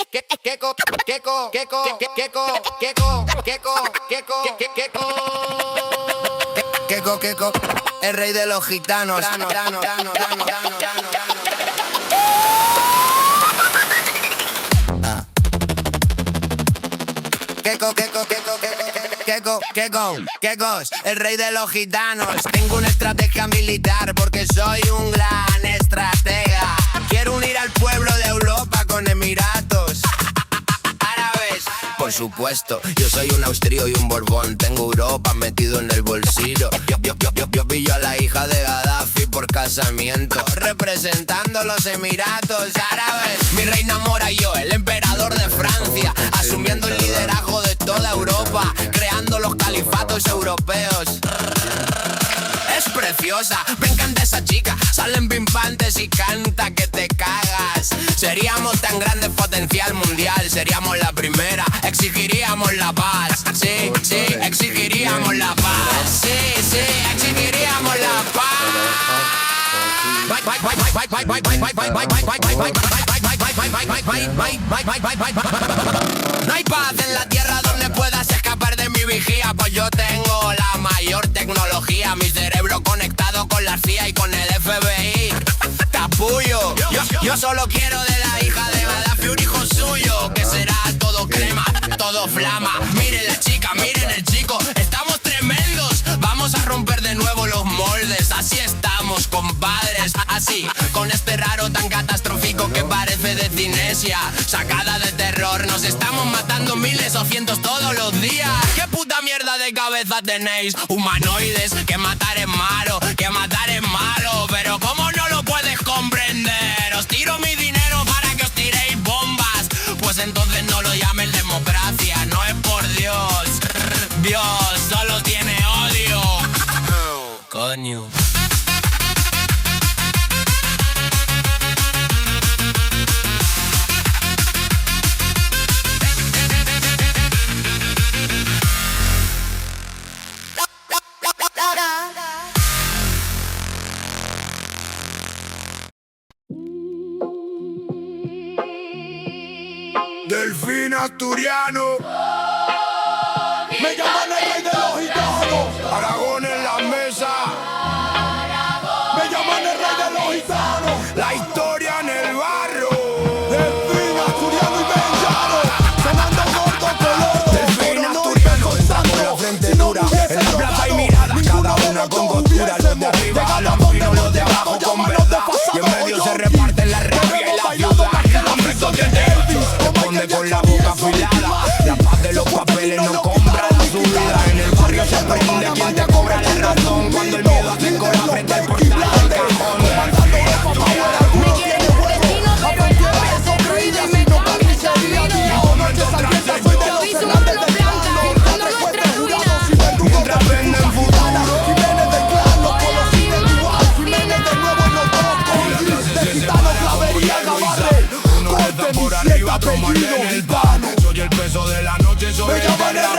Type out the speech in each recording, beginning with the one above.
Keko, el rey de los gitanos. Kekos, el rey de los gitanos. Tengo una estrategia militar porque soy un gran estratega. Quiero unir al pueblo de Europa con Emiratos Árabes. Por supuesto, yo soy un austrío y un borbón. Tengo Europa metido en el bolsillo. Yo pillo a la hija de Gaddafi por casamiento, representando los Emiratos Árabes. Mi reina Mora y yo, el emperador de Francia, asumiendo el liderazgo de toda Europa, creando los califatos europeos. Es preciosa, me encanta esa chica. Salen pimpantes y canta que te cagas. Seríamos tan grandes, potencial mundial. Seríamos la primera, exigiríamos la paz. Sí, exigiríamos la paz. Sí, exigiríamos la paz. No hay paz en la tierra donde puedas escapar de mi vigía, pues yo tengo la mayor tecnología. Mi cerebro conectado con la CIA y con el FBI. Capullo, yo solo quiero de la hija de Gaddafi un hijo suyo, que será todo crema, todo flama. Miren la chica, miren el chico, estamos tremendos. Vamos a romper de nuevo los moldes. Así estamos, compadres. Así, con este raro tan catastrófico que parece de cinesia, sacada de terror. Nos estamos matando miles o cientos todos los días. ¿Qué puta mierda de cabeza tenéis? Humanoides, que matar es malo, que matar es malo. Pero ¿cómo no lo puedes comprender? Os tiro mi dinero para que os tiréis bombas. Pues entonces no lo llames democracia. No es por Dios. Dios solo tiene odio. Coño. Delfín asturiano, me llaman el rey de los gitanos. Aragón en la mesa, me llaman el rey de los gitanos. La historia en el barro. Delfín asturiano y Benjaro, sonando gordo color. Delfín asturiano, entrando la frente dura. En la plaza hay miradas, cada una con costura. Los de arriba a los finos, los de abajo con verdad. Y en medio se reparten la rabia y la ciudad. Hombre, con la boca afilada, la paz de los papeles no compra su vida. En el barrio se prende quien te cobra la razón. Cuando el miedo hace cola frente al portal del cajón. Me quieren por destino, pero el hambre se prohíbe. Me cambia ese vino. Lo hizo una mano blanca, firmando nuestra ruina. Mientras venden futuro, Jiménez del clan, los polos siguen igual. Jiménez de nuevo en los dos, de gitano, clavería, Navarre. Corte por arriba, apellido gitano. Soy el peso de la noche sobre el rey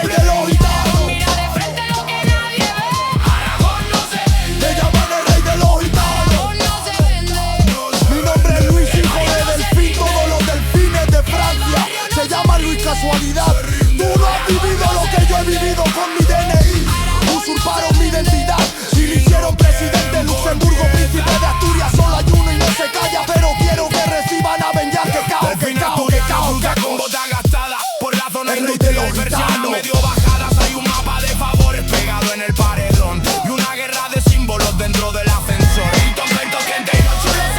de los gitanos. Mira de frente lo que nadie ve. Aragón no se vende. Me llaman el rey de los gitanos. No se vende. Mi nombre es Luis, hijo de Delfín. Todos los delfines de Francia se llaman Luis Casualidad. Tú no has vivido lo que yo he vivido con mi DNI. Usurparon mi identidad y me hicieron presidente. Luxemburgo, príncipe de Asturias. Solo hay uno y no se calla, pero quiero que reciban a Ben Yan. Que cao, con gota gastada por la zona industrial persiana medio bajadas. Hay un mapa de favores pegado en el paredón y una guerra de símbolos dentro del ascensor. Los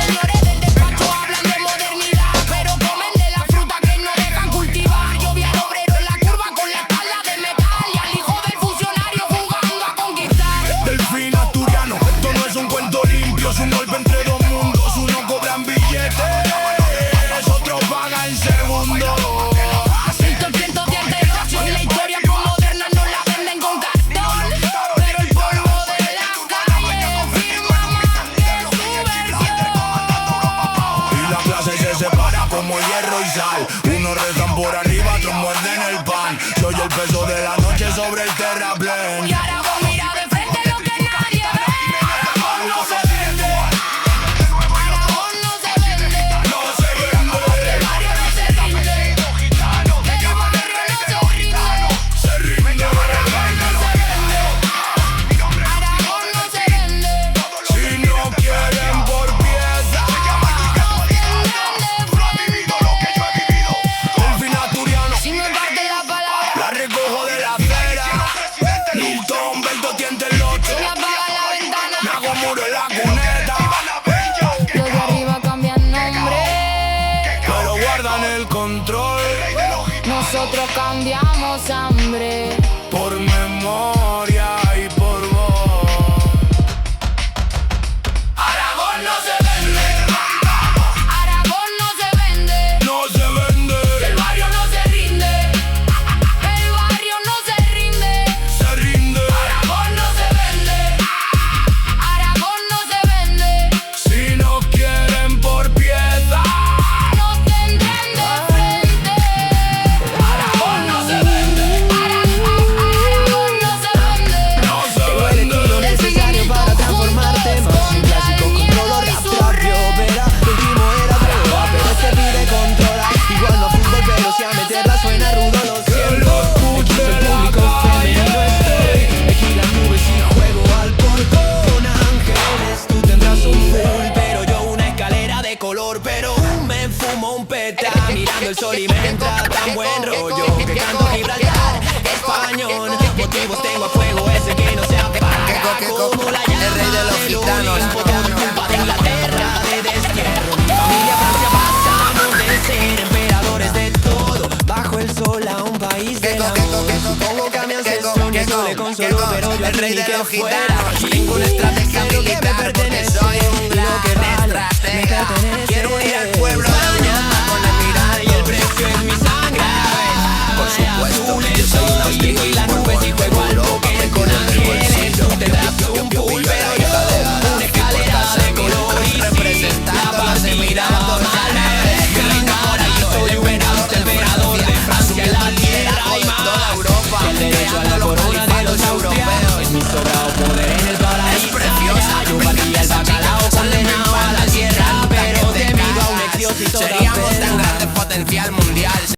señores del despacho hablan de modernidad, pero comen de la fruta que no dejan cultivar. Yo vi al obrero en la curva con la espalda de metal y al hijo del funcionario jugando a conquistar. Delfín asturiano, esto no es un cuento limpio, es un golpe entre dos mundos. Uno cobran billetes, otros pagan segundos. 138 y la historia moderna no la venden con cartón, pero el polvo de la calle firma más que su versión. Y la clase se separa como hierro y sal. Unos rezan por arriba, otros muerden el pan. Soy el peso de la noche sobre el terraplén. Y Aragón mira de frente lo que nadie ve. Aragón no se vende. Aragón no se vende. No se vende. El barrio no se rinde. pierdan el control. Nosotros cambiamos hambre Por memoria y por voz. Aragón no se vende. Aragón no se vende. No se vende. El barrio no se rinde. El barrio no se rinde. Se rinde. Aragón no se vende. Aragón no se vende. Si no quieren por pieza. Nos tendrán de frente. Aragón no se vende. Aragón no se vende. No se Tengo el estilo necesario para transformarte más. Un clásico con color rap rápido, verá. El último era droga, pero este pide controla. Igual no fútbol, pero si a meterla suena rudo, lo siento. Aquí soy público femenino estoy. Aquí las nubes y juego al portón. Ángeles, tú tendrás un full, pero yo una escalera de color. Pero me fumo un peta, mirando el sol y me entra tan buen rollo que canto Gibraltar, español. Motivos tengo a fuego, ese que no se apaga. Como la llama el rey de los del gitanos. Olimpo, por culpa de Inglaterra de destierro. Mi familia Francia pasamos de ser emperadores de todo bajo el sol a un país de amor. Supongo que a mi ancestro ni eso le consoló, pero yo el rey ni de que los fuera gitanos. aquí. Tengo una estrategia Sé lo que me militar porque pertenece soy un y lo que gran vale me estratega. pertenece. Quiero ir al pueblo de España,